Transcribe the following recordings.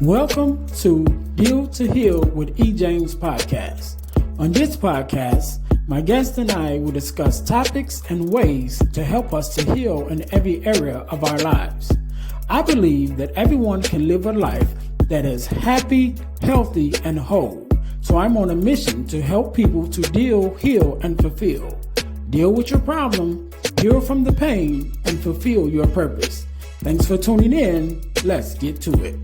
Welcome to Deal to Heal with E. James podcast. On this podcast, my guest and I will discuss topics and ways to help us to heal in every area of our lives. I believe that everyone can live a life that is happy, healthy, and whole. So I'm on a mission to help people to deal, heal, and fulfill. Deal with your problem, heal from the pain, and fulfill your purpose. Thanks for tuning in. Let's get to it.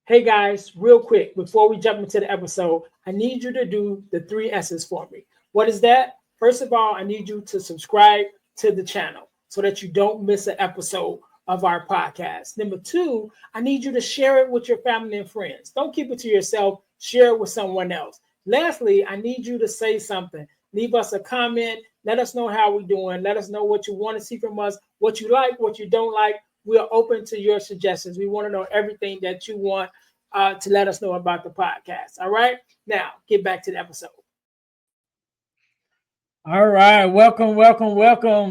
Hey guys, real quick, before we jump into the episode, I need you to do the 3 S's for me. What is that? First of all, I need you to subscribe to the channel so that you don't miss an episode of our podcast. Number 2, I need you to share it with your family and friends. Don't keep it to yourself. Share it with someone else. Lastly, I need you to say something. Leave us a comment. Let us know how we're doing. Let us know what you want to see from us, what you like, what you don't like. We are open to your suggestions. We want to know everything that you want to let us know about the podcast. All right. Now, get back to the episode. All right. Welcome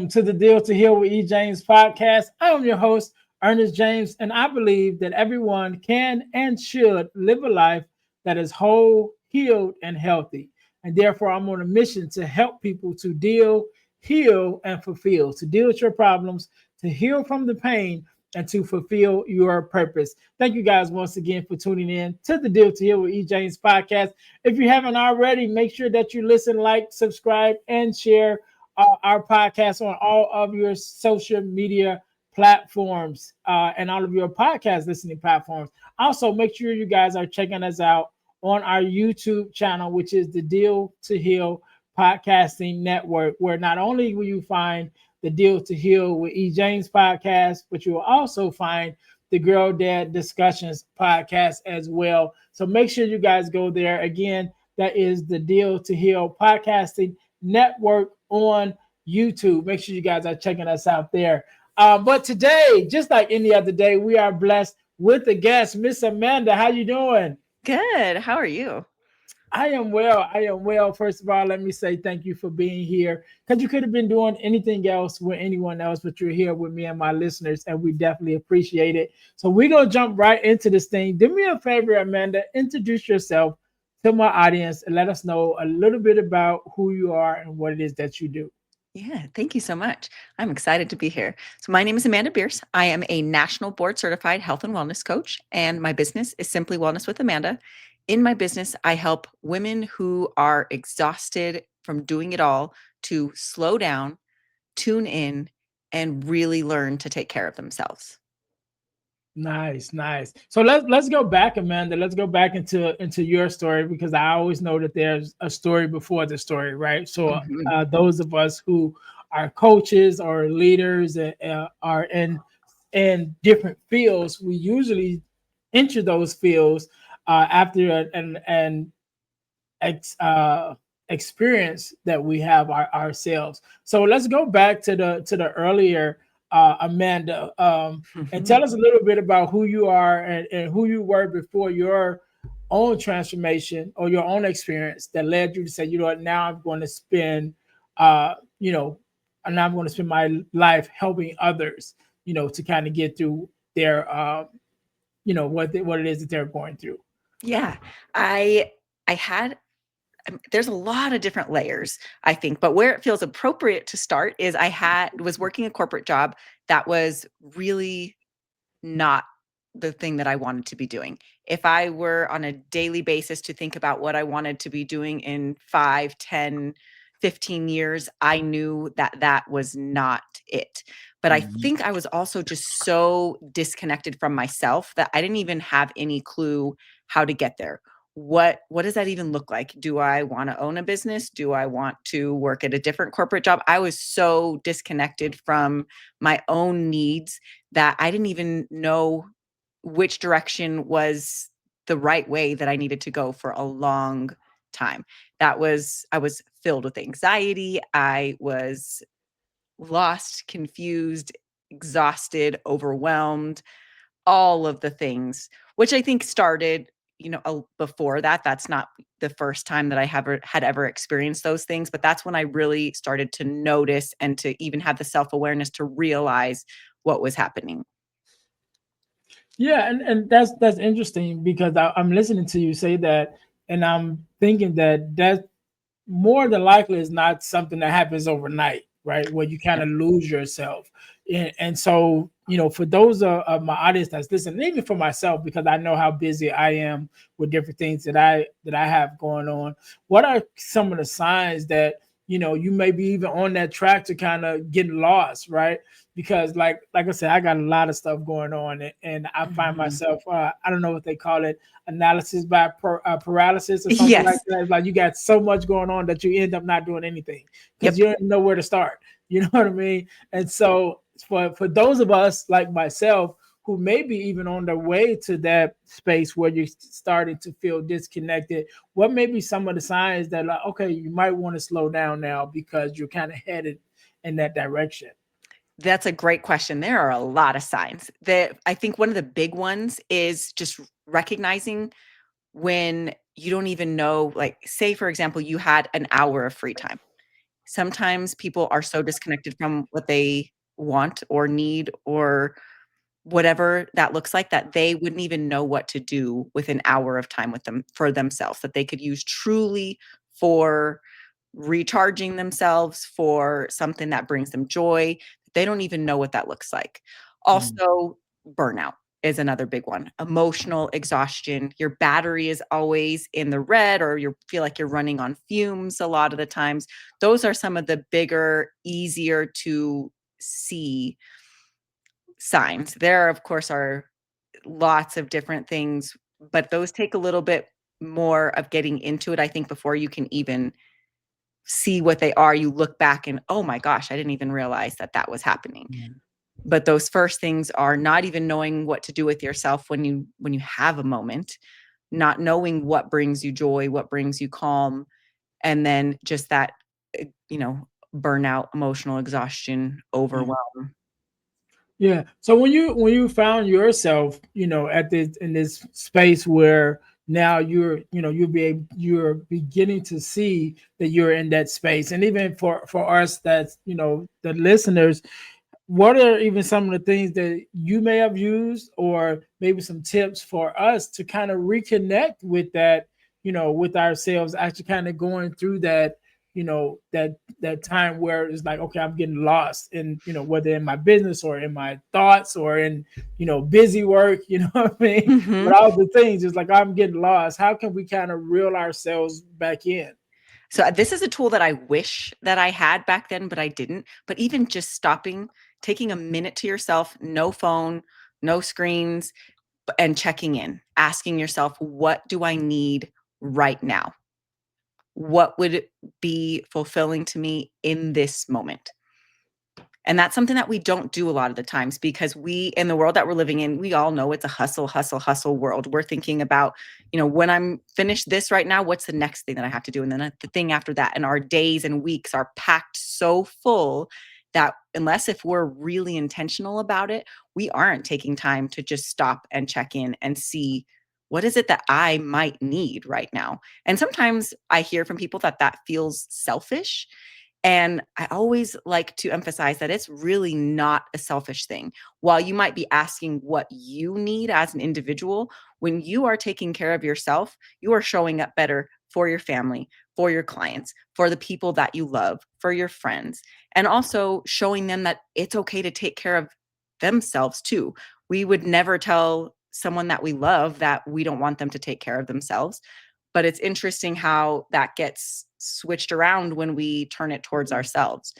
to the Deal to Heal with E. James podcast. I am your host, Ernest James, and I believe that everyone can and should live a life that is whole, healed, and healthy. And therefore, I'm on a mission to help people to deal, heal, and fulfill, to deal with your problems, to heal from the pain, and to fulfill your purpose. Thank you guys once again for tuning in to the Deal to Heal with E. James podcast. If you haven't already, make sure that you listen, like, subscribe, and share our podcast on all of your social media platforms and all of your podcast listening platforms. Also, make sure you guys are checking us out on our YouTube channel, which is the Deal to Heal Podcasting Network, where not only will you find the Deal to Heal with E. James podcast, but you will also find the Girl Dad Discussions podcast as well. So make sure you guys go there. Again, that is the Deal to Heal Podcasting Network on YouTube. Make sure you guys are checking us out there. But today, just like any other day, we are blessed with a guest, Miss Amanda. How you doing? Good. How are you? I am well. First of all, let me say thank you for being here, because you could have been doing anything else with anyone else, but you're here with me and my listeners, and we definitely appreciate it. So we're going to jump right into this thing. Do me a favor, Amanda, introduce yourself to my audience and let us know a little bit about who you are and what it is that you do. Yeah, thank you so much. I'm excited to be here. So my name is Amanda Bearce. I am a national board certified health and wellness coach, and my business is Simply Wellness with Amanda. In my business, I help women who are exhausted from doing it all to slow down, tune in, and really learn to take care of themselves. Nice. So let's go back, Amanda. Let's go back into your story, because I always know that there's a story before the story, right? So those of us who are coaches or leaders are in different fields, we usually enter those fields after an experience that we have ourselves. So let's go back to the earlier Amanda, and tell us a little bit about who you are and who you were before your own transformation or your own experience that led you to say, you know what, now I'm going to spend, and I'm going to spend my life helping others, to kind of get through their, what it is that they're going through. Yeah, I had there's a lot of different layers, I think, but where it feels appropriate to start is I was working a corporate job that was really not the thing that I wanted to be doing. If I were on a daily basis to think about what I wanted to be doing in 5, 10, 15 years, I knew that that was not it. But I think I was also just so disconnected from myself that I didn't even have any clue how to get there. What does that even look like? Do I want to own a business? Do I want to work at a different corporate job? I was so disconnected from my own needs that I didn't even know which direction was the right way that I needed to go for a long time. I was filled with anxiety. I was lost, confused, exhausted, overwhelmed, all of the things, which I think started, before that, that's not the first time that I had ever experienced those things, but that's when I really started to notice and to even have the self-awareness to realize what was happening. Yeah, and that's interesting because I'm listening to you say that, and I'm thinking that more than likely is not something that happens overnight, right? Where you kind Yep. of lose yourself. And so, for those of my audience that's listening, even for myself, because I know how busy I am with different things that I have going on. What are some of the signs that you may be even on that track to kind of get lost, right? Because like I said, I got a lot of stuff going on, and I find Mhm. myself, I don't know what they call it, analysis by paralysis or something like Yes. that. It's like you got so much going on that you end up not doing anything because Yep. you don't know where to start. You know what I mean? And so for those of us like myself who may be even on the way to that space where you're starting to feel disconnected, what may be some of the signs that, like, okay, you might want to slow down now because you're kind of headed in that direction? That's a great question. There are a lot of signs. That I think one of the big ones is just recognizing when you don't even know, like, say, for example, you had an hour of free time. Sometimes people are so disconnected from what they want or need or whatever that looks like, that they wouldn't even know what to do with an hour of time with them for themselves, that they could use truly for recharging themselves, for something that brings them joy. They don't even know what that looks like. Mm. Also, burnout is another big one. Emotional exhaustion. Your battery is always in the red, or you feel like you're running on fumes a lot of the times. Those are some of the bigger, easier to see signs. There, of course, are lots of different things, but those take a little bit more of getting into it, I think, before you can even see what they are. You look back and, oh my gosh, I didn't even realize that that was happening. Mm. But those first things are not even knowing what to do with yourself when you have a moment, not knowing what brings you joy, what brings you calm, and then just that, burnout, emotional exhaustion, Yeah. overwhelm. Yeah. So when you found yourself, at this in this space where now you're beginning to see that you're in that space, and even for us, that's the listeners, what are even some of the things that you may have used, or maybe some tips for us to kind of reconnect with that, with ourselves, actually kind of going through that, that time where it's like, okay, I'm getting lost in, whether in my business or in my thoughts or in, busy work, you know what I mean? But Mhm. all the things, it's like I'm getting lost. How can we kind of reel ourselves back in? So, this is a tool that I wish that I had back then, but I didn't. But even just stopping, taking a minute to yourself, no phone, no screens, and checking in, asking yourself, "What do I need right now? What would be fulfilling to me in this moment?" And that's something that we don't do a lot of the times, because in the world that we're living in, we all know it's a hustle, hustle, hustle world. We're thinking about, when I'm finished this right now, what's the next thing that I have to do? And then the thing after that. And our days and weeks are packed so full that unless if we're really intentional about it, we aren't taking time to just stop and check in and see, what is it that I might need right now? And sometimes I hear from people that that feels selfish, and I always like to emphasize that it's really not a selfish thing. While you might be asking what you need as an individual, when you are taking care of yourself, you are showing up better for your family, for your clients, for the people that you love, for your friends, and also showing them that it's okay to take care of themselves too. We would never tell someone that we love that we don't want them to take care of themselves, but it's interesting how that gets switched around when we turn it towards ourselves.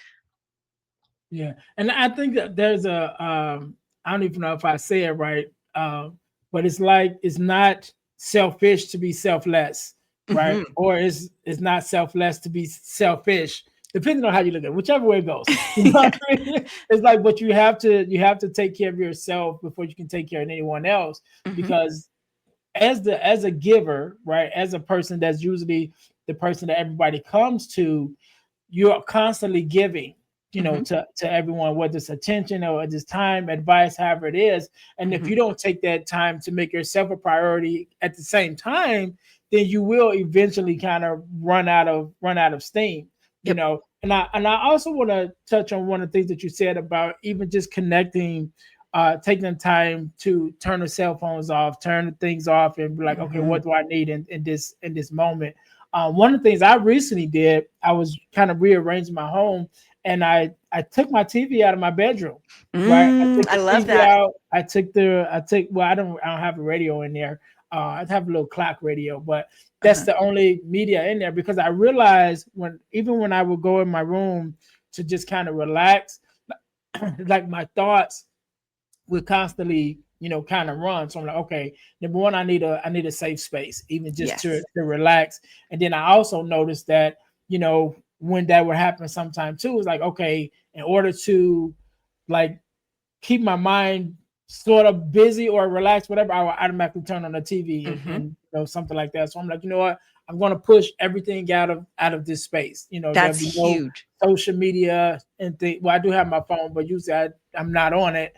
Yeah, and I think that there's I don't even know if I say it right, but it's like it's not selfish to be selfless, right? Mhm. Or it's not selfless to be selfish, depending on how you look at it, whichever way it goes. You know what I mean? It's like, but you have to take care of yourself before you can take care of anyone else, Mhm. because as a giver, right, as a person that's usually the person that everybody comes to, you're constantly giving, Mhm. to everyone, whether it's attention or just time, advice, however it is. And if Mhm. you don't take that time to make yourself a priority at the same time, then you will eventually kind of run out of steam. Yep. And I also want to touch on one of the things that you said about even just connecting, taking the time to turn the cell phones off, turn the things off, and be like, okay, what Mhm. do I need in this moment? One of the things I recently did, I was kind of rearranging my home, and I took my TV out of my bedroom. Right, I took I the love TV that. out. I took well, I don't have a radio in there. I have a little clock radio, but that's Uh-huh. the only media in there because I realized when I would go in my room to just kind of relax, like my thoughts would constantly kind of run. So I'm like, okay, number one, I need a safe space, even just to Yes. to relax. And then I also noticed that when that would happen sometime too, it's like, okay, in order to like keep my mind sort of busy or relaxed, whatever, I will automatically turn on the TV and Mhm. something like that. So I'm like, you know what? I'm gonna push everything out of this space. There'll That's be no huge. social media and well, I do have my phone, but usually I'm not on it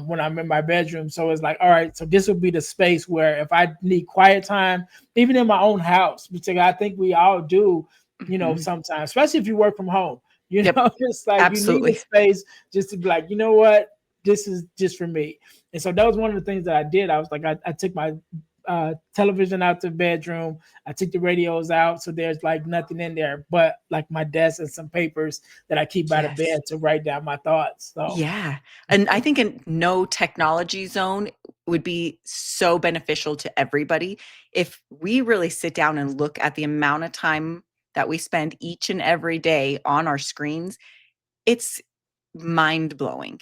when I'm in my bedroom. So it's like, all right, so this will be the space where if I need quiet time, even in my own house, which I think we all do, Mhm. sometimes, especially if you work from home. Yep. It's like you need a Absolutely. space just to be like, you know what, this is just for me. And so that was one of the things that I did. I was like, I took my television out the bedroom. I took the radios out, so there's like nothing in there but like my desk and some papers that I keep by the Yes. bed to write down my thoughts. So Yeah. And I think a no technology zone would be so beneficial to everybody if we really sit down and look at the amount of time that we spend each and every day on our screens. It's mind blowing.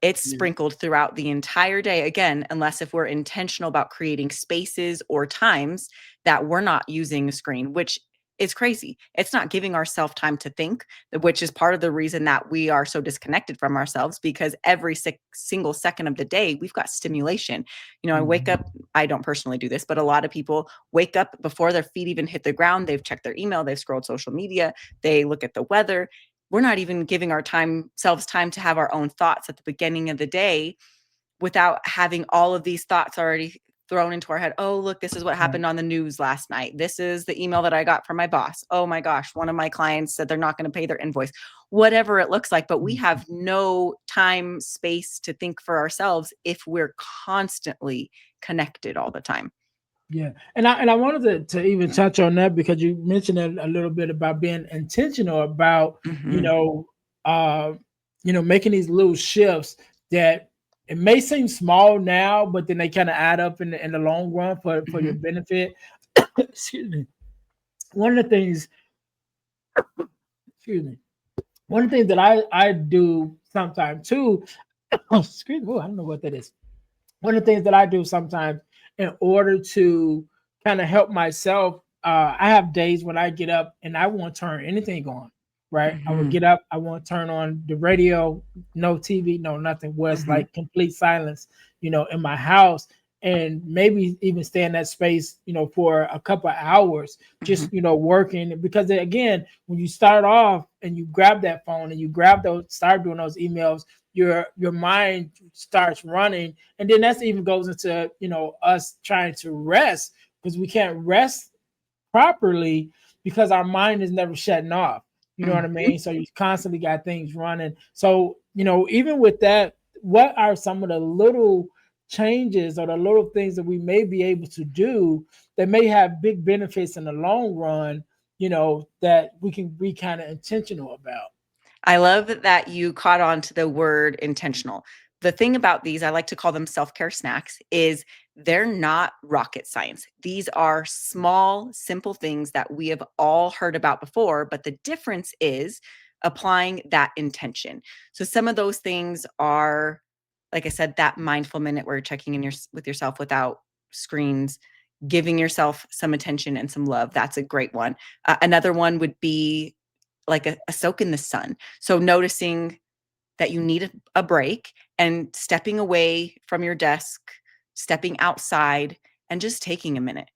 It's yeah. sprinkled throughout the entire day, again, unless if we're intentional about creating spaces or times that we're not using a screen, which is crazy. It's not giving ourselves time to think, which is part of the reason that we are so disconnected from ourselves because every single second of the day, we've got stimulation. I wake Mhm. up, I don't personally do this, but a lot of people wake up before their feet even hit the ground. They've checked their email, they've scrolled social media, they look at the weather. We're not even giving our selves time to have our own thoughts at the beginning of the day without having all of these thoughts already thrown into our head. Oh, look, this is what Right. happened on the news last night. This is the email that I got from my boss. Oh my gosh, one of my clients said they're not going to pay their invoice. Whatever it looks like, but we Mhm. have no time, space to think for ourselves if we're constantly connected all the time. Yeah, and I wanted to even touch on that because you mentioned a little bit about being intentional about you Mhm. know uh making these little shifts that it may seem small now, but then they kind of add up in the long run for your Mhm. benefit. Excuse me. One of the things, excuse me. One of the things that I do sometimes too. Excuse me. Oh, I don't know what that is. One of the things that I do sometimes in order to kind of help myself, I have days when I get up and I won't turn anything on. Right, I will Mhm. get up, I won't turn on the radio, no TV, no nothing. Where it's Mhm. like complete silence, in my house, and maybe even stay in that space, for a couple of hours, Mhm. just working. Because again, when you start off and you grab that phone and you start doing those emails, your mind starts running, and then that's even goes into us trying to rest because we can't rest properly because our mind is never shutting off. You know what I Mhm. mean? So you constantly got things running. So even with that, what are some of the little changes or the little things that we may be able to do that may have big benefits in the long run, that we can be kind of intentional about? I love that you caught on to the word intentional. The thing about these, I like to call them self care snacks, is they're not rocket science. These are small, simple things that we have all heard about before, but the difference is applying that intention. So some of those things are, like I said, that mindful minute where you're checking in with yourself without screens, giving yourself some attention and some love. That's a great one. Another one would be like a soak in the sun. So noticing that you need a break and stepping away from your desk, stepping outside and just taking a minute,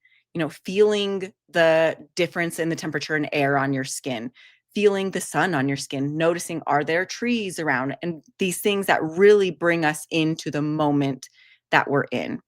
feeling the difference in the temperature and air on your skin, feeling the sun on your skin, noticing, are there trees around, and these things that really bring us into the moment that we're in.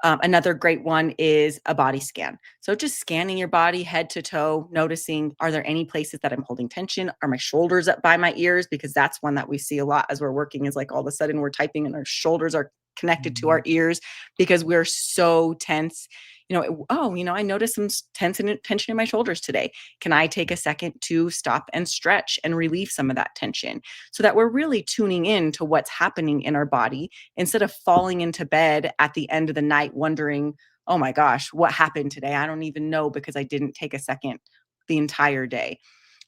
Another great one is a body scan. So just scanning your body head to toe, noticing, are there any places that I'm holding tension? Are my shoulders up by my ears? Because that's one that we see a lot as we're working, is like all of a sudden we're typing and our shoulders are connected to our ears because we're so tense. I noticed some tension in my shoulders today. Can I take a second to stop and stretch and relieve some of that tension, so that we're really tuning in to what's happening in our body, instead of falling into bed at the end of the night wondering, oh my gosh, what happened today? I don't even know, because I didn't take a second the entire day.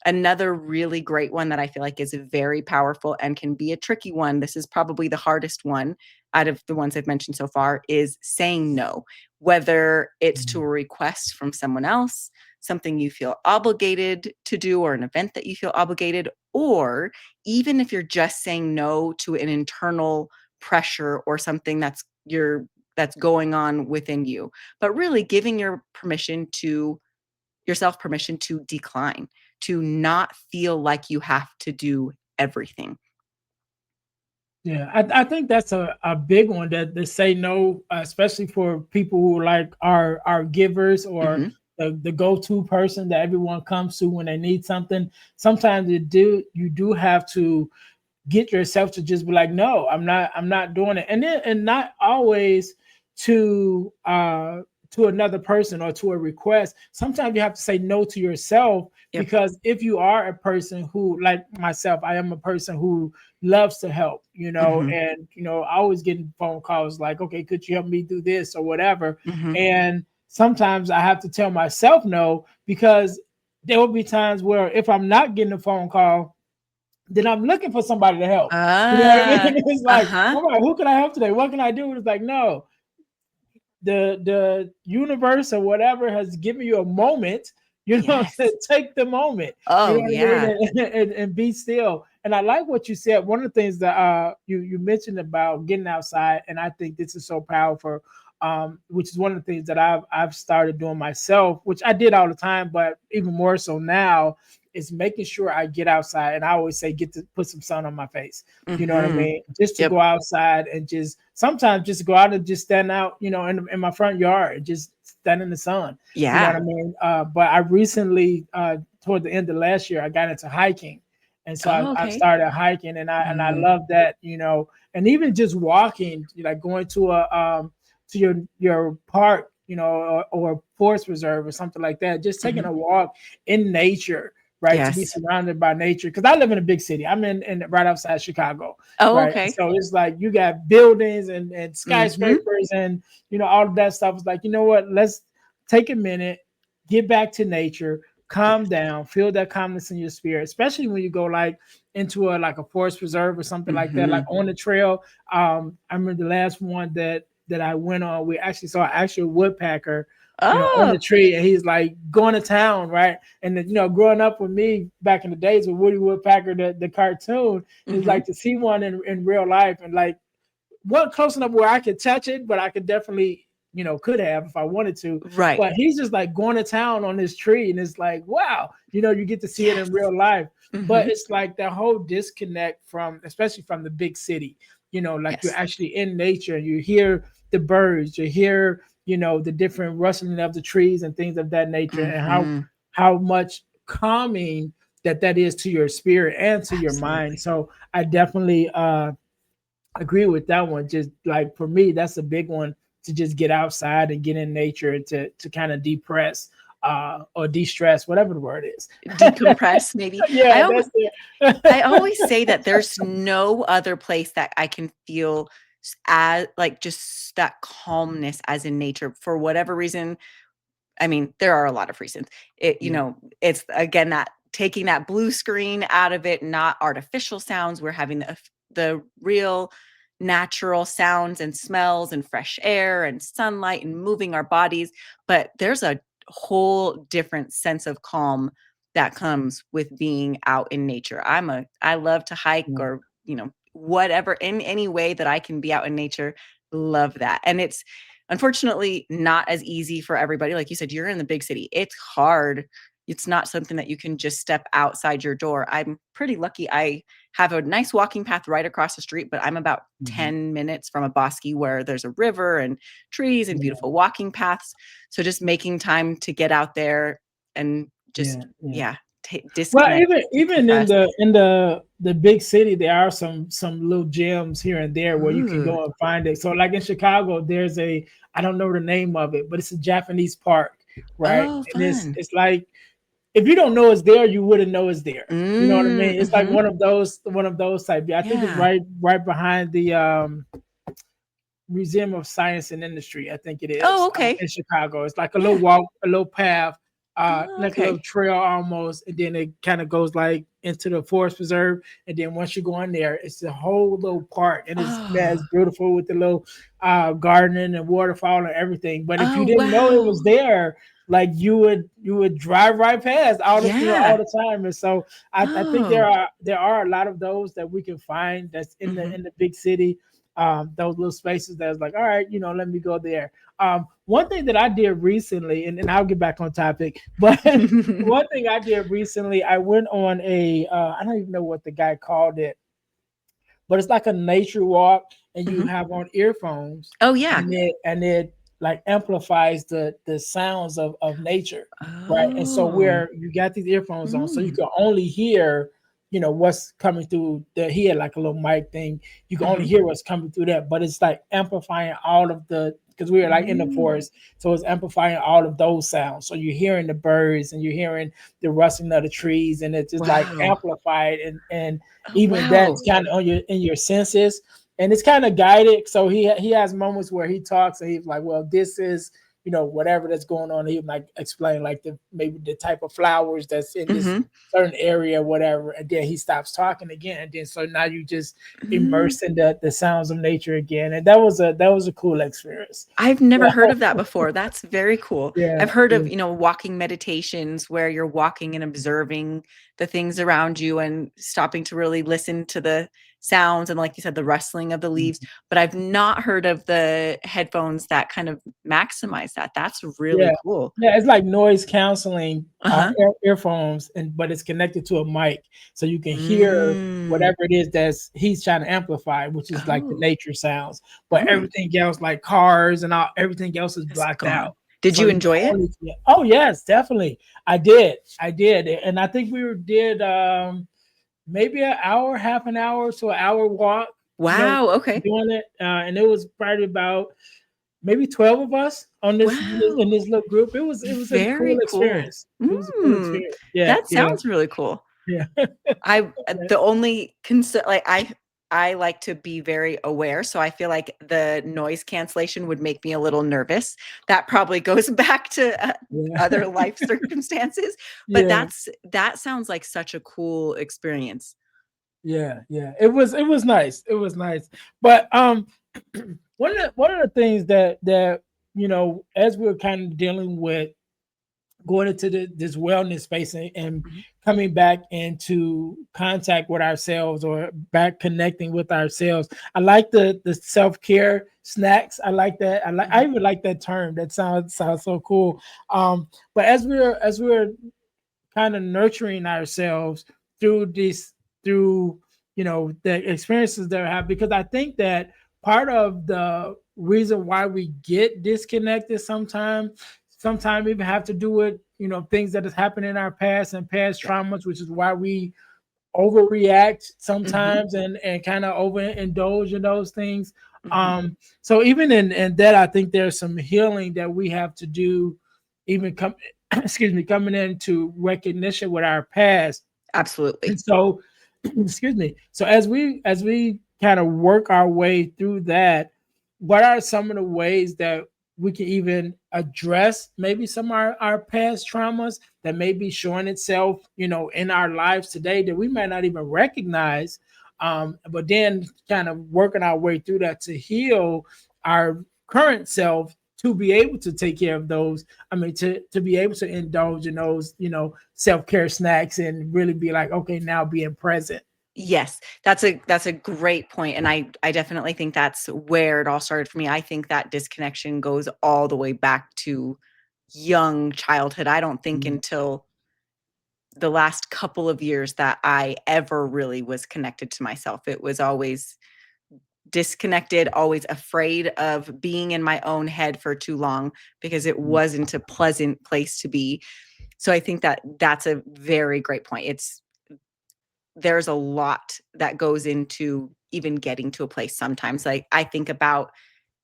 Another really great one that I feel like is very powerful and can be a tricky one, this is probably the hardest one out of the ones I've mentioned so far, is saying no. Whether it's to a request from someone else, something you feel obligated to do, or an event that you feel obligated, or even if you're just saying no to an internal pressure or something that's going on within you, but really giving yourself permission to decline, to not feel like you have to do everything. Yeah, I think that's a big one, that say no, especially for people who like are givers, or Mhm. the go-to person that everyone comes to when they need something. Sometimes you do have to get yourself to just be like, no, I'm not doing it. And not always to another person or to a request. Sometimes you have to say no to yourself, Yep. because if you are a person who, like myself, I am a person who loves to help, Mhm. and I always getting phone calls like, okay, could you help me do this or whatever. Mhm. And sometimes I have to tell myself no, because there will be times where if I'm not getting a phone call, then I'm looking for somebody to help. You know what I mean? Ah, It's like, uh-huh. all right, who can I help today? What can I do? It's like, no, the universe or whatever has given you a moment, Yes. take the moment, you know Oh, what I mean, yeah. and be still. And I like what you said. One of the things that you mentioned about getting outside, and I think this is so powerful. Which is one of the things that I've started doing myself, which I did all the time, but even more so now, is making sure I get outside. And I always say, get to put some sun on my face. You know what I Mhm. mean? Just to Yep. go outside and just sometimes just go out and just stand out, in my front yard, just stand in the sun. You know what Yeah. I mean? But I recently, toward the end of last year, I got into hiking. And so Oh, I've okay. started hiking, and I Mhm. love that, and even just walking, like going to your park, or forest reserve or something like that, just taking Mhm. a walk in nature, right? To be Yes. surrounded by nature. Because I live in a big city. I'm in right outside Chicago, Oh, right? okay. So it's like you got buildings and Mhm. skyscrapers and all of that stuff. It's like, you know what? Let's take a minute, get back to nature, calm Yes. down, feel that calmness in your spirit, especially when you go like into a forest reserve or something like that, like Mhm. on the trail. I remember the last one that I went on, we actually saw an actual woodpecker, on Oh. the tree, and he's like going to town, right? And then, growing up with me back in the days with Woody Woodpecker, the cartoon, is Mhm. like to see one in real life, and like wasn't close enough where I could touch it, but I could definitely, could have if I wanted to. Right. But he's just like going to town on this tree, and it's like, wow, you get to see it in Yes. real life. But Mhm. it's like that whole disconnect from, especially from the big city, like you're Yes. actually in nature, and you hear the birds, you hear, the different rustling of the trees and things of that nature, and Mhm. how much calming that is to your spirit and to your mind. Absolutely. So I definitely agree with that one. Just like for me, that's a big one, to just get outside and get in nature, and to kind of depress, or de-stress, whatever the word is. Decompress, maybe. Yeah, that's I it. always say that there's no other place that I can feel as like just that calmness as in nature for whatever reason. I mean, there are a lot of reasons. Yeah. It's again that taking that blue screen out of it, not artificial sounds. We're having the real natural sounds and smells and fresh air and sunlight and moving our bodies. But there's a whole different sense of calm that comes with being out in nature. I love to hike, Yeah. or, whatever, in any way that I can be out in nature. Love that. And it's unfortunately not as easy for everybody. Like you said, you're in the big city. It's hard it's not something that you can just step outside your door. I'm pretty lucky. I have a nice walking path right across the street, but I'm about Mhm. 10 minutes from a bosque where there's a river and trees and Yeah, beautiful walking paths. So just making time to get out there and yeah, just, yeah. yeah, Well, disconnect, even in decompress. the big city, there are some little gems here and there where you can Ooh. go and find it. So, like in Chicago, there's a I don't know the name of it, but it's a Japanese park, right? Oh, And fun. it's like if you don't know it's there, you wouldn't know it's there. You know what I mean? It's like Mhm. one of those type. Yeah, I think it's Yeah. right behind the Museum of Science and Industry. I think it Oh, is okay. in Chicago. It's like a little Yeah. walk, a little path, Oh, like a little okay. trail almost, and then it kind of goes like into the forest preserve. And then once you go in there, it's a whole little park, and it's man, Oh. it's beautiful with the little gardening and waterfall and everything. But if Oh, you didn't know it wow. was there, like you would drive right past all Yeah. the time. And so I think Oh. there are a lot of those that we can find that's Mhm. in the big city, those little spaces that's like, all right, let me go there. One thing that I did recently, and I'll get back on topic, but one thing I did recently, I went on I don't even know what the guy called it, but it's like a nature walk, and you Mhm. have on earphones, Oh, yeah. and it like amplifies the sounds of nature, right? And so Oh. where you got these earphones on, so you Mm. can only hear, what's coming through he had like a little mic thing. You can only Mhm. hear what's coming through that, but it's like amplifying all of the because we were like in the Mm. forest, so it's amplifying all of those sounds. So you're hearing the birds and you're hearing the rustling of the trees, and it's just like Wow. amplified, and Oh, even that's wow. kind of on your in your senses, and it's kind of guided. So he has moments where he talks and he's like, well, this is whatever that's going on. He might explain like maybe the type of flowers that's in this Mhm. certain area, whatever, and then he stops talking again, and then so now you just Mm. immersed in the sounds of nature again, and that was a cool experience. I've never Yeah, heard of that before. That's very cool. yeah, I've heard yeah. of, walking meditations where you're walking and observing the things around you and stopping to really listen to the sounds and, like you said, the rustling of the leaves, but I've not heard of the headphones that kind of maximize that. That's really Yeah, cool. yeah, it's like noise canceling Uh-huh. earphones, but it's connected to a mic, so you can hear Mm. whatever it is that's he's trying to amplify, which is like the Oh. nature sounds. But Mm. everything else, like cars and everything else, is It's blocked out. gone. Did So you you can enjoy it? only hear. Oh yes, definitely. I did, and I think we did maybe an hour, half an hour to an hour walk. Wow, okay. Doing it, and it was probably about maybe 12 of us on Wow. in this little group. It was a cool Very cool. experience. It was a cool Mm. experience. Yeah, That yeah, sounds really cool. yeah. The only concern like, I like to be very aware, so I feel like the noise cancellation would make me a little nervous. That probably goes back to, Yeah, other life circumstances, but yeah, that sounds like such a cool experience. yeah, yeah. It was nice. It was nice. But one of the things that as we're kind of dealing with going into this wellness space, and Mhm. coming back into contact with ourselves, or back connecting with ourselves. I like the self-care snacks. I like that. I Mhm. even like that term. That sounds so cool. But as we're kind of nurturing ourselves through this through the experiences that we have, because I think that part of the reason why we get disconnected sometimes even have to do with things that has happened in our past and past Yeah. traumas, which is why we overreact Mhm. sometimes, and kind of overindulge in those things. Mhm. So even in that, I think there's some healing that we have to do, even come excuse me, coming into recognition with our past. And Absolutely. so excuse me, so as we kind of work our way through that, what are some of the ways that we can even address maybe some of our past traumas that may be showing itself in our lives today that we might not even recognize, but then kind of working our way through that to heal our current self, to be able to take care of those. I mean, to be able to indulge in those, self-care snacks, and really be like, okay, now being present. Yes, that's a great point, and I definitely think that's where it all started for me. I think that disconnection goes all the way back to young childhood. I don't think Yeah. until the last couple of years that I ever really was connected to myself. It was always disconnected, always afraid of being in my own head for too long because it wasn't a pleasant place to be. So I think that that's a very great point. There's a lot that goes into even getting to a place sometimes. Like I think about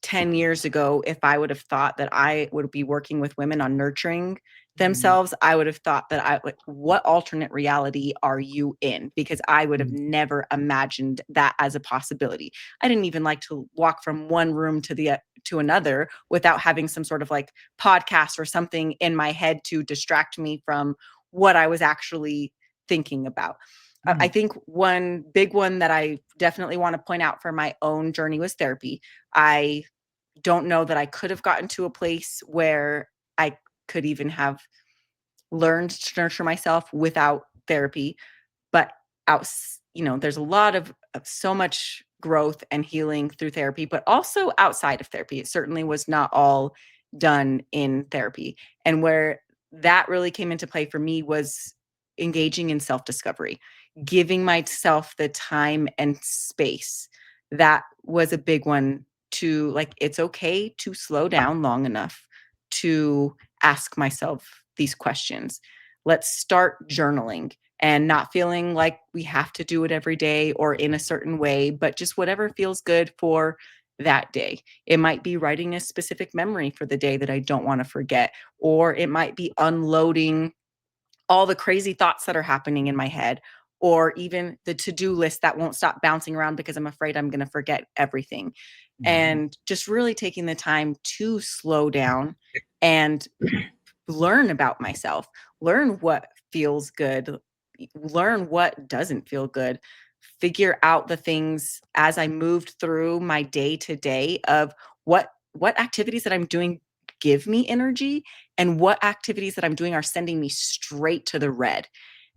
10 years ago, if I would have thought that I would be working with women on nurturing themselves, I would have thought that what alternate reality are you in? Because I would have never imagined that as a possibility. I didn't even like to walk from one room to another without having some sort of like podcast or something in my head to distract me from what I was actually thinking about. I think one big one that I definitely want to point out for my own journey was therapy. I don't know that I could have gotten to a place where I could even have learned to nurture myself without therapy. But there's a lot of so much growth and healing through therapy, but also outside of therapy. It certainly was not all done in therapy. And where that really came into play for me was engaging in self-discovery, giving myself the time and space. That was a big one to like, it's okay to slow down long enough to ask myself these questions. Let's start journaling and not feeling like we have to do it every day or in a certain way, but just whatever feels good for that day. It might be writing a specific memory for the day that I don't want to forget, or it might be unloading all the crazy thoughts that are happening in my head, or even the to-do list that won't stop bouncing around because I'm afraid I'm going to forget everything. And just really taking the time to slow down and learn about myself, learn what feels good, learn what doesn't feel good, figure out the things as I moved through my day to day of what activities that I'm doing give me energy and what activities that I'm doing are sending me straight to the red,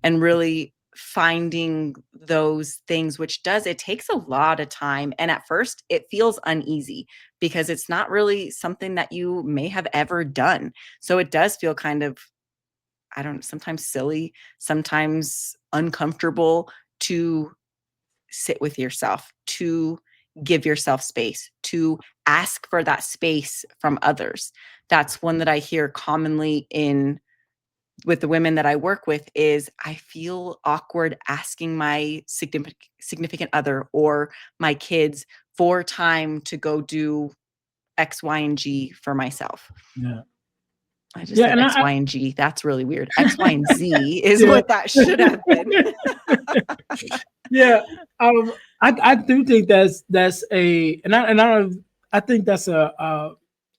and really finding those things, which it takes a lot of time. And at first it feels uneasy because it's not really something that you may have ever done. So it does feel kind of, I don't know, sometimes silly, sometimes uncomfortable to sit with yourself, to give yourself space, to ask for that space from others. That's one that I hear commonly with the women that I work with is I feel awkward asking my significant other or my kids for time to go do X, Y, and G for myself. Yeah. I just said And X, Y, and G. That's really weird. X, Y, and Z is yeah. what that should have been. Yeah. I do think that's a, and I think that's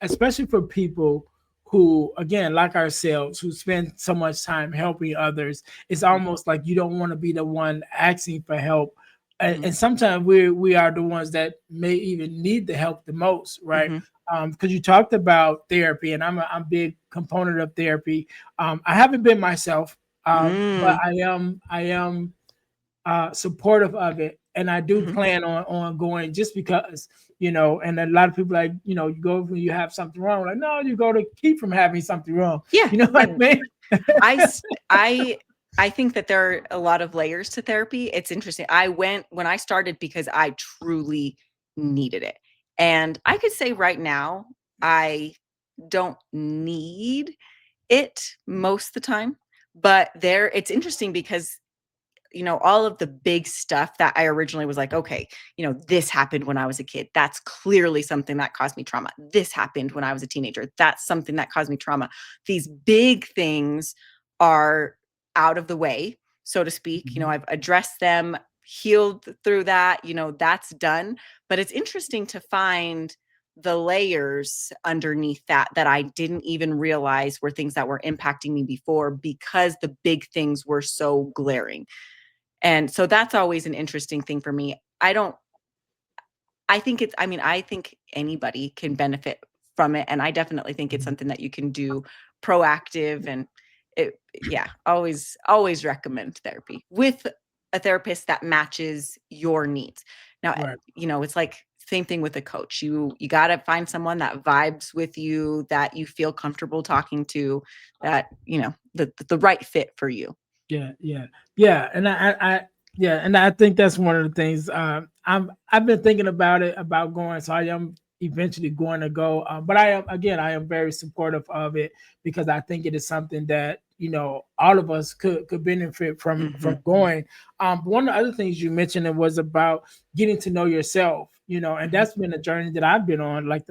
especially for people who, again, like ourselves, who spend so much time helping others. It's almost like you don't want to be the one asking for help. And sometimes we are the ones that may even need the help the most, right? Because you talked about therapy, and I'm a big component of therapy. I haven't been myself, but I am supportive of it, and I do plan on going, just because, and a lot of people, like, you go when you have something wrong, like, no, you go to keep from having something wrong. Yeah. You know what I mean? I think that there are a lot of layers to therapy. It's interesting. I went when I started because I truly needed it. And I could say right now, I don't need it most of the time, but it's interesting because all of the big stuff that I originally was like, okay, this happened when I was a kid. That's clearly something that caused me trauma. This happened when I was a teenager. That's something that caused me trauma. These big things are out of the way, so to speak. I've addressed them, healed through that, that's done. But it's interesting to find the layers underneath that I didn't even realize were things that were impacting me before, because the big things were so glaring. And so that's always an interesting thing for me. I think anybody can benefit from it. And I definitely think it's something that you can do proactive, and always recommend therapy with a therapist that matches your needs. Now, Right. it's like same thing with a coach. You got to find someone that vibes with you, that you feel comfortable talking to, that, the right fit for you. Yeah, and yeah, and I think that's one of the things. I've been thinking about it about going, so I am eventually going to go. But I am very supportive of it because I think it is something that all of us could benefit from Hmm. going. One of the other things you mentioned it was about getting to know yourself. And Hmm. that's been a journey that I've been on, like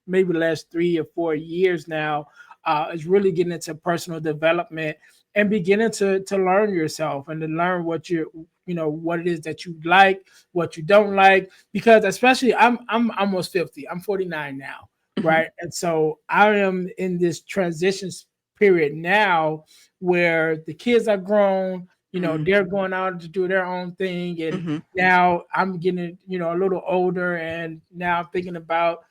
maybe the last 3 or 4 years now. Is really getting into personal development and beginning to learn yourself and to learn what it is that you like, what you don't like. Because especially I'm almost 50. I'm 49 now, Hmm. right? And so I am in this transition period now where the kids are grown, they're going out to do their own thing. And Hmm. now I'm getting, a little older, and now I'm thinking about,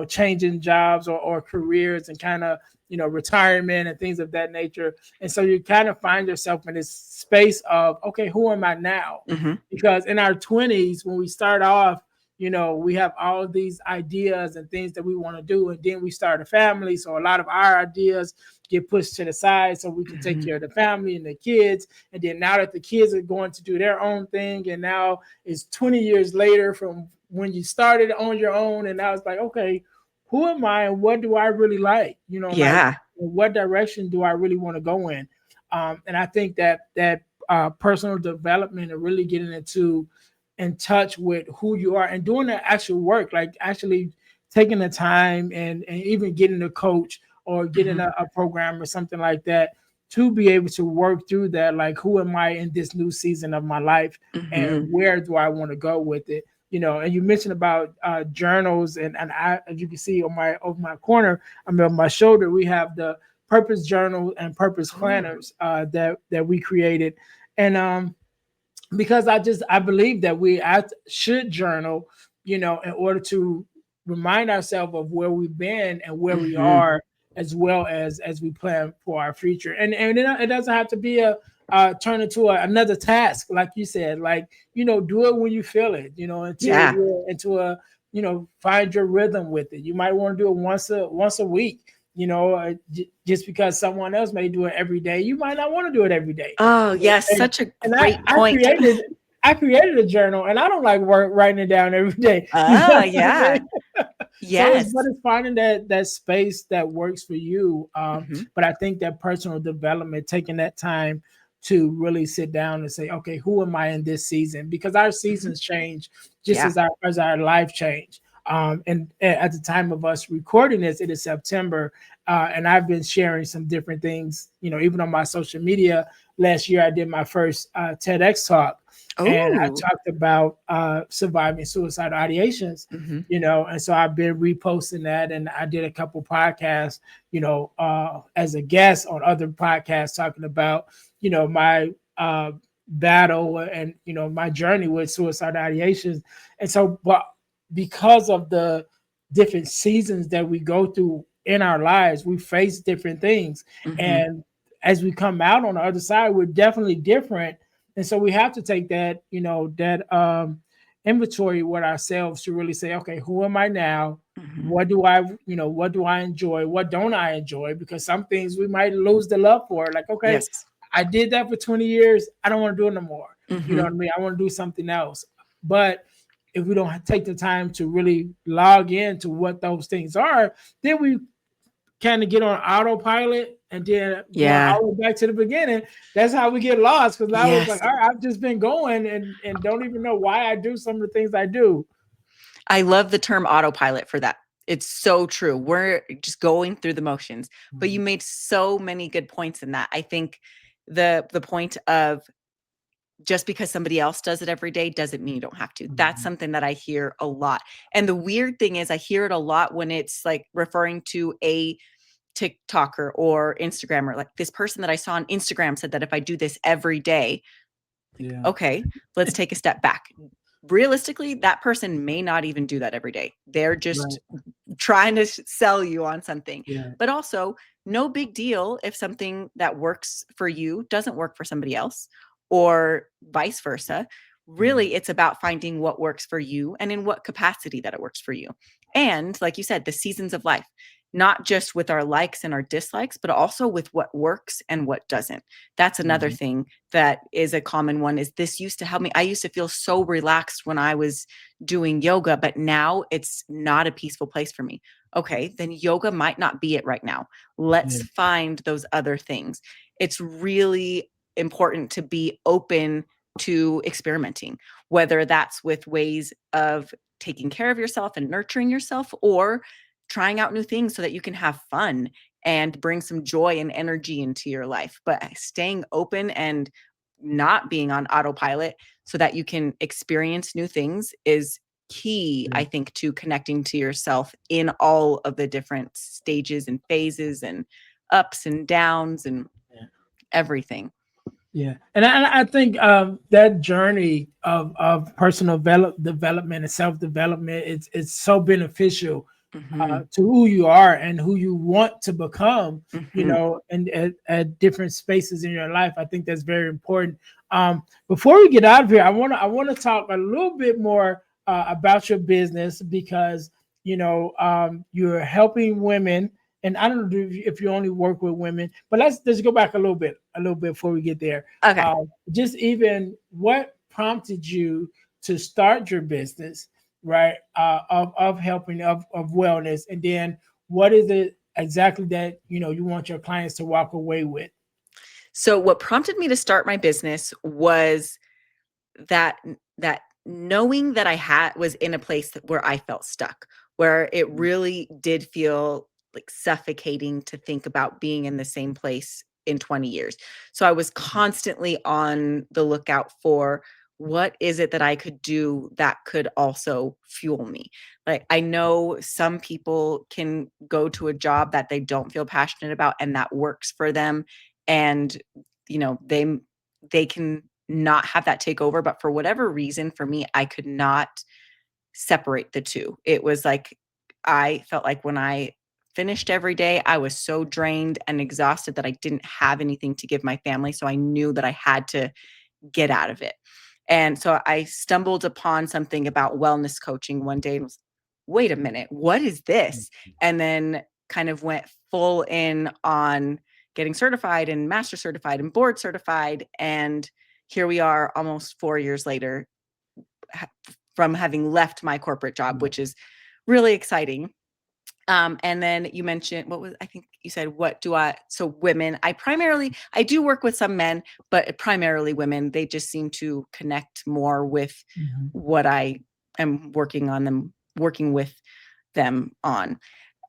changing jobs or careers and kind of, retirement and things of that nature. And so you kind of find yourself in this space of, okay, who am I now? Hmm. Because in our 20s, when we start off, we have all these ideas and things that we want to do. And then we start a family. So a lot of our ideas get pushed to the side so we can take Hmm. care of the family and the kids. And then now that the kids are going to do their own thing, and now it's 20 years later from when you started on your own, and now it's like, okay, who am I and what do I really like? Like, Yeah. what direction do I really want to go in? And I think that personal development and really getting into in touch with who you are and doing the actual work, like actually taking the time and even getting a coach or getting Hmm. a program or something like that to be able to work through that. Like, who am I in this new season of my life, Hmm. and where do I want to go with it? And you mentioned about journals, and I, as you can see on my over my corner, I mean, on my shoulder, we have the purpose journal and purpose Oh. planners that we created. And because I believe that should journal, in order to remind ourselves of where we've been and where we Hmm. are, as well as we plan for our future. And it doesn't have to be a turn into another task, like you said. Like, do it when you feel it. Until Yeah. you're into a find your rhythm with it. You might want to do it once a week. Just because someone else may do it every day, you might not want to do it every day. Oh, yes. and, Such a and great I point. created a journal, and I don't like writing it down every day. You know Ah, what I yeah. mean? So Yes. it's finding that space that works for you. Hmm. But I think that personal development, taking that time to really sit down and say, okay, who am I in this season? Because our Hmm. seasons change just Yeah. as our life change. And at the time of us recording this, it is September, and I've been sharing some different things. Even on my social media. Last year, I did my first TEDx talk, and I Oh. talked about surviving suicidal ideations. Hmm. And so I've been reposting that, and I did a couple podcasts, as a guest on other podcasts talking about, my battle and my journey with suicidal ideations. And so, but because of the different seasons that we go through in our lives, we face different things, Hmm. and as we come out on the other side, we're definitely different. And so we have to take that inventory with ourselves to really say, okay, who am I now? Hmm. What do I enjoy? What don't I enjoy? Because some things we might lose the love for. Like, okay, Yes. I did that for 20 years. I don't want to do it no more. You know Hmm. what I mean? I want to do something else. But if we don't take the time to really log into what those things are, then we kind of get on autopilot and then going Yeah. all the way back to the beginning. That's how we get lost. Because I was Yes. like, all right, I've just been going and don't even know why I do some of the things I do. I love the term autopilot for that. It's so true. We're just going through the motions. But you Mhm. made so many good points in that. I think the point of just because somebody else does it every day doesn't mean you don't have to. That's Mhm. something that I hear a lot. And the weird thing is I hear it a lot when it's like referring to a TikToker or Instagrammer. Like, this person that I saw on Instagram said that if I do this every day, like, Yeah. okay, let's take a step back. Realistically, that person may not even do that every day. They're just Right. trying to sell you on something. Yeah. But also, no big deal if something that works for you doesn't work for somebody else, or vice versa. Yeah. Really, it's about finding what works for you and in what capacity that it works for you. And like you said, the seasons of life. not just with our likes and our dislikes, but also with what works and what doesn't. That's another Mhm. thing that is a common one, is this used to help me. I used to feel so relaxed when I was doing yoga, but now it's not a peaceful place for me. Okay, then yoga might not be it right now. Yeah. Let's find those other things. It's really important to be open to experimenting, whether that's with ways of taking care of yourself and nurturing yourself, or trying out new things so that you can have fun and bring some joy and energy into your life. But staying open and not being on autopilot so that you can experience new things is key, Yeah. I think, to connecting to yourself in all of the different stages and phases and ups and downs and Yeah. everything. Yeah, and I think that journey of personal development and self development, it's so beneficial Mhm. to who you are and who you want to become. Mhm. And at different spaces in your life, I think that's very important. Before we get out of here, I want to talk a little bit more about your business, because you're helping women, and I don't know if you only work with women, but let's go back a little bit before we get there. Okay. Just even what prompted you to start your business, right? Of helping of wellness, and then what is it exactly that you want your clients to walk away with? So what prompted me to start my business was that knowing that I had was in a place where I felt stuck, where it really did feel like suffocating to think about being in the same place in 20 years. So I was constantly on the lookout for what is it that I could do that could also fuel me. Like, I know some people can go to a job that they don't feel passionate about and that works for them, and they can not have that take over, but for whatever reason, for me, I could not separate the two. It was like I felt like when I finished every day, I was so drained and exhausted that I didn't have anything to give my family, so I knew that I had to get out of it. And so I stumbled upon something about wellness coaching one day and was, wait a minute, what is this? And then kind of went full in on getting certified and master certified and board certified. And here we are almost 4 years later, ha- from having left my corporate job, which is really exciting. And then you mentioned, what was, I think you said, what do I, so women, I do work with some men, but primarily women. They just seem to connect more with Mhm. what I am working with them on.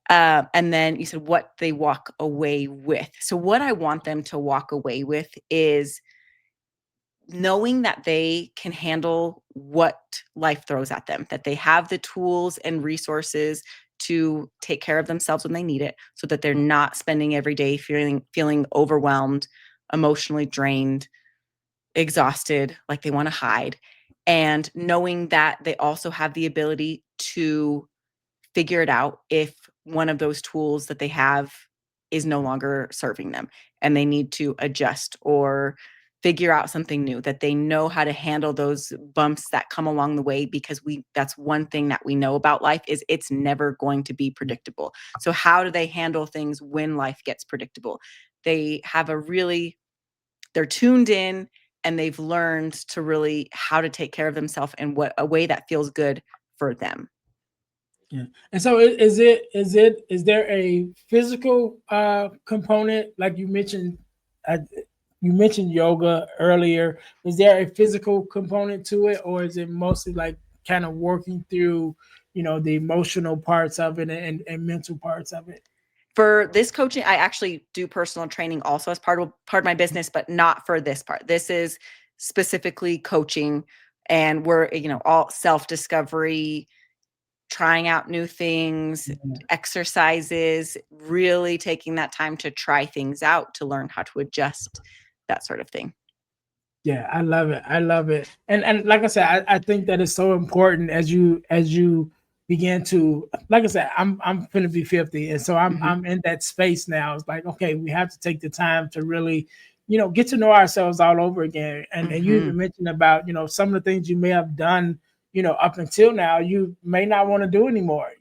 And then you said what they walk away with. So what I want them to walk away with is knowing that they can handle what life throws at them, that they have the tools and resources to take care of themselves when they need it, so that they're not spending every day feeling overwhelmed, emotionally drained, exhausted, like they want to hide, and knowing that they also have the ability to figure it out if one of those tools that they have is no longer serving them and they need to adjust or figure out something new, that they know how to handle those bumps that come along the way, because that's one thing that we know about life is it's never going to be predictable. So how do they handle things when life gets predictable? They have they're tuned in, and they've learned to really how to take care of themselves in what a way that feels good for them. Yeah. And so is there a physical component, like uh, you mentioned yoga earlier? Is there a physical component to it, or is it mostly like kind of working through, the emotional parts of it and mental parts of it? For this coaching, I actually do personal training also as part of my business, but not for this part. This is specifically coaching, and we're, all self-discovery, trying out new things, exercises, really taking that time to try things out, to learn how to adjust, that sort of thing. Yeah, I love it. I love it. And like I said, I think that is so important as you begin to, like I said, I'm gonna be 50. And so I'm Mhm, I'm in that space now. It's like, okay, we have to take the time to really, get to know ourselves all over again. And you mhm. even mentioned about, some of the things you may have done, up until now, you may not want to do anymore.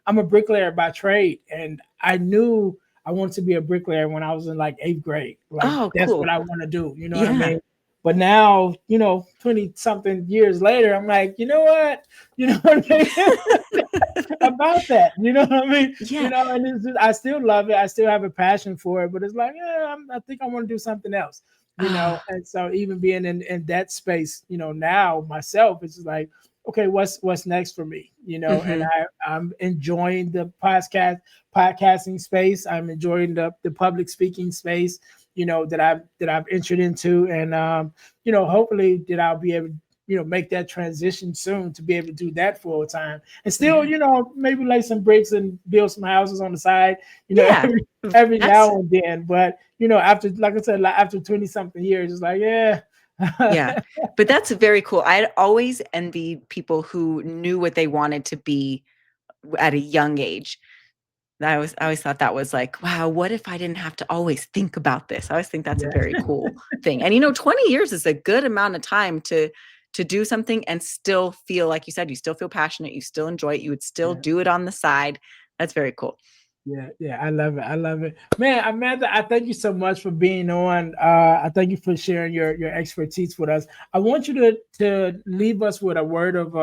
I'm a bricklayer by trade, and I knew I wanted to be a bricklayer when I was in like 8th grade. Like Oh, that's what cool. I want to do. You know what I Yeah. mean? But now, 20 something years later, I'm like, you know what? You know what I mean? About that. You know what I mean? Yeah. And it's just, I still love it. I still have a passion for it, but it's like, yeah, I think I want to do something else. Ah, And so even being in that space, now myself, it's just like, okay, what's next for me? And mhm. I'm enjoying the podcasting space. I'm enjoying the public speaking space, that I've entered into, and hopefully that I'll be able to make that transition soon to be able to do that full time and still, Yeah. maybe lay some bricks and build some houses on the side, Yeah. every That's now and then. But after, like I said, like after 20 something years, it's like, yeah. yeah. But that's very cool. I'd always envied people who knew what they wanted to be at a young age. I always thought that was like, wow, what if I didn't have to always think about this? I always think that's a Yeah, very cool thing. And 20 years is a good amount of time to do something and still feel like you said, you still feel passionate, you still enjoy it, you would still yeah. do it on the side. That's very cool. Yeah, yeah, I love it. I love it, man. Amanda, I thank you so much for being on. I thank you for sharing your expertise with us. I want you to leave us with a word of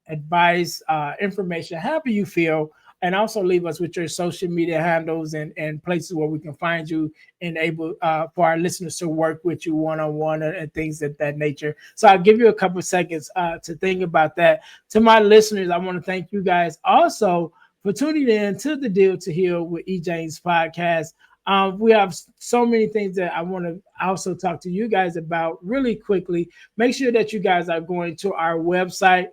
advice, information, however you feel, and also leave us with your social media handles and places where we can find you and able for our listeners to work with you one on one and things of that nature. So I'll give you a couple seconds to think about that. To my listeners, I want to thank you guys also for tuning in to the Deal to Heal with E. James podcast. We have so many things that I want to also talk to you guys about really quickly. Make sure that you guys are going to our website,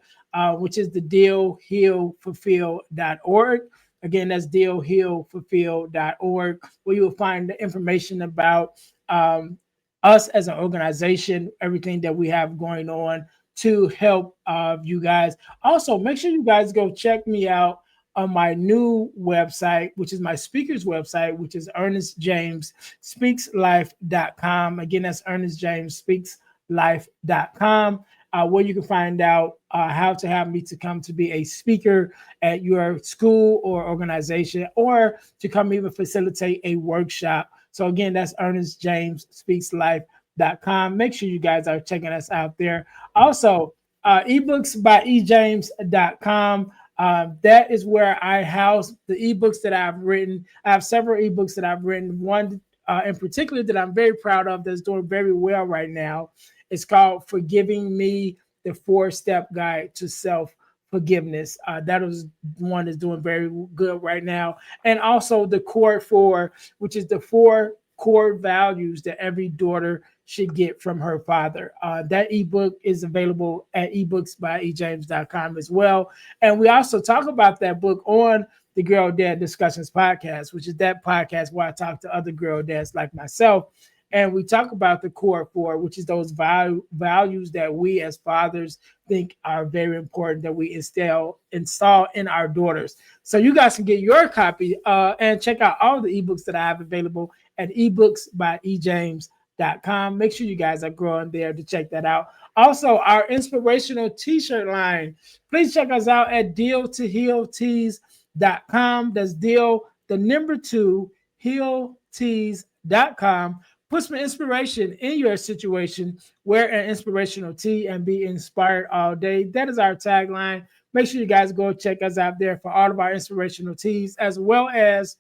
which is the dealhealfulfill.org. Again, that's dealhealfulfill.org, where you'll find the information about um, us as an organization, everything that we have going on to help you guys. Also, make sure you guys go check me out on my new website, which is my speaker's website, which is ernestjamesspeakslife.com. Again, that's ernestjamesspeakslife.com, where you can find out how to have me to come to be a speaker at your school or organization, or to come even facilitate a workshop. So again, that's ernestjamesspeakslife.com. Make sure you guys are checking us out there. Also, ebooks by ejames.com. That is where I house the ebooks that I've written. I have several ebooks that I've written. One in particular that I'm very proud of that's doing very well right now. It's called Forgiving Me, the 4-Step Guide to Self-Forgiveness. That is one that's doing very good right now. And also the Core 4, which is the 4 core values that every daughter should get from her father. That ebook is available at ebooksbyejames.com as well. And we also talk about that book on the Girl Dad Discussions podcast, which is that podcast where I talk to other girl dads like myself. And we talk about the core 4, which is those values that we as fathers think are very important that we install in our daughters. So you guys can get your copy and check out all the ebooks that I have available at ebooksbyejames.com. Make sure you guys are growing there to check that out. Also, our inspirational t-shirt line. Please check us out at deal2healtees.com. That's deal, the number 2, healtees.com. Put some inspiration in your situation. Wear an inspirational tee and be inspired all day. That is our tagline. Make sure you guys go check us out there for all of our inspirational tees, as well as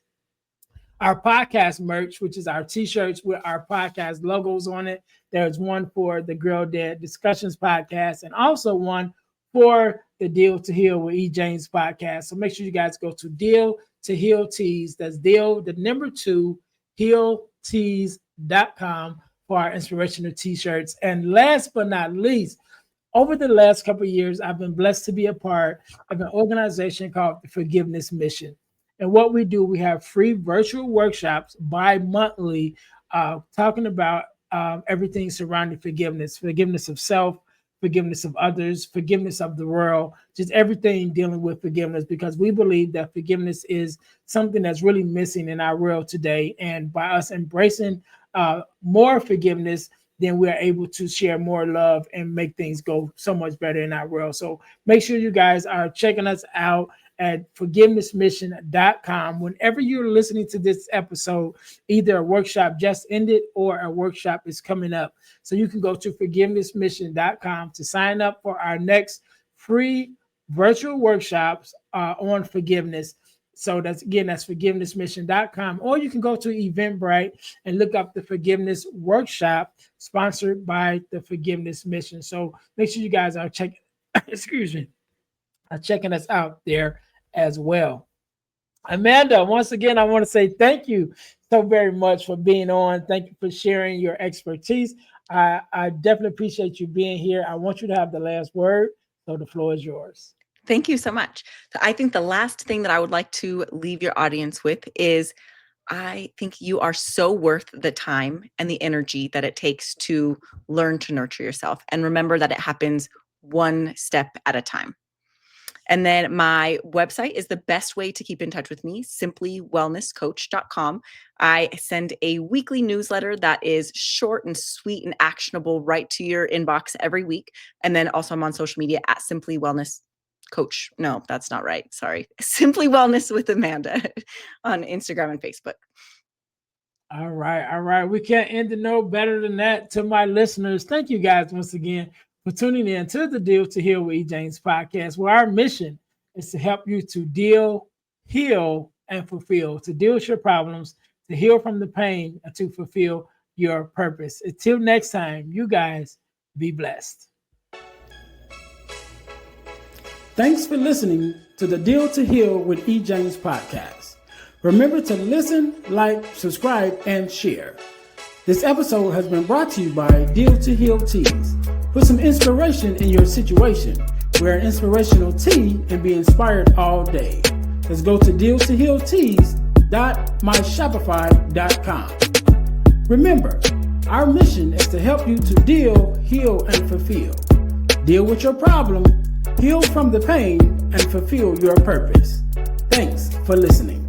our podcast merch, which is our t-shirts with our podcast logos on it. There's one for the Girl Dad Discussions podcast and also one for the Deal to Heal with E. James podcast. So make sure you guys go to Deal to Heal Tees. That's Deal, the number 2, healtees.com for our inspirational t-shirts. And last but not least, over the last couple of years, I've been blessed to be a part of an organization called the Forgiveness Mission. And what we do, we have free virtual workshops bi-monthly talking about everything surrounding forgiveness, forgiveness of self, forgiveness of others, forgiveness of the world, just everything dealing with forgiveness, because we believe that forgiveness is something that's really missing in our world today. And by us embracing more forgiveness, then we're able to share more love and make things go so much better in our world. So make sure you guys are checking us out at forgivenessmission.com. Whenever you're listening to this episode, either a workshop just ended or a workshop is coming up. So you can go to forgivenessmission.com to sign up for our next free virtual workshops on forgiveness. So that's forgivenessmission.com, or you can go to Eventbrite and look up the forgiveness workshop sponsored by the Forgiveness Mission. So make sure you guys are checking us out there as well. Amanda, once again, I want to say thank you so very much for being on. Thank you for sharing your expertise. I definitely appreciate you being here. I want you to have the last word, so the floor is yours. Thank you so much. So I think the last thing that I would like to leave your audience with is I think you are so worth the time and the energy that it takes to learn to nurture yourself. And remember that it happens one step at a time. And then my website is the best way to keep in touch with me, simplywellnesscoach.com. I send a weekly newsletter that is short and sweet and actionable right to your inbox every week. And then also I'm on social media at Simply Wellness Coach. No, that's not right. Sorry. Simply Wellness with Amanda on Instagram and Facebook. All right. We can't end it no better than that. To my listeners, thank you guys once again for tuning in to the Deal to Heal with E. James podcast, where our mission is to help you to deal, heal, and fulfill, to deal with your problems, to heal from the pain, and to fulfill your purpose. Until next time, you guys be blessed. Thanks for listening to the Deal to Heal with E. James podcast. Remember to listen, like, subscribe, and share. This episode has been brought to you by Deal to Heal Teas. Put some inspiration in your situation. Wear an inspirational tea and be inspired all day. Let's go to dealtohealteas.myshopify.com. Remember, our mission is to help you to deal, heal, and fulfill. Deal with your problem, heal from the pain, and fulfill your purpose. Thanks for listening.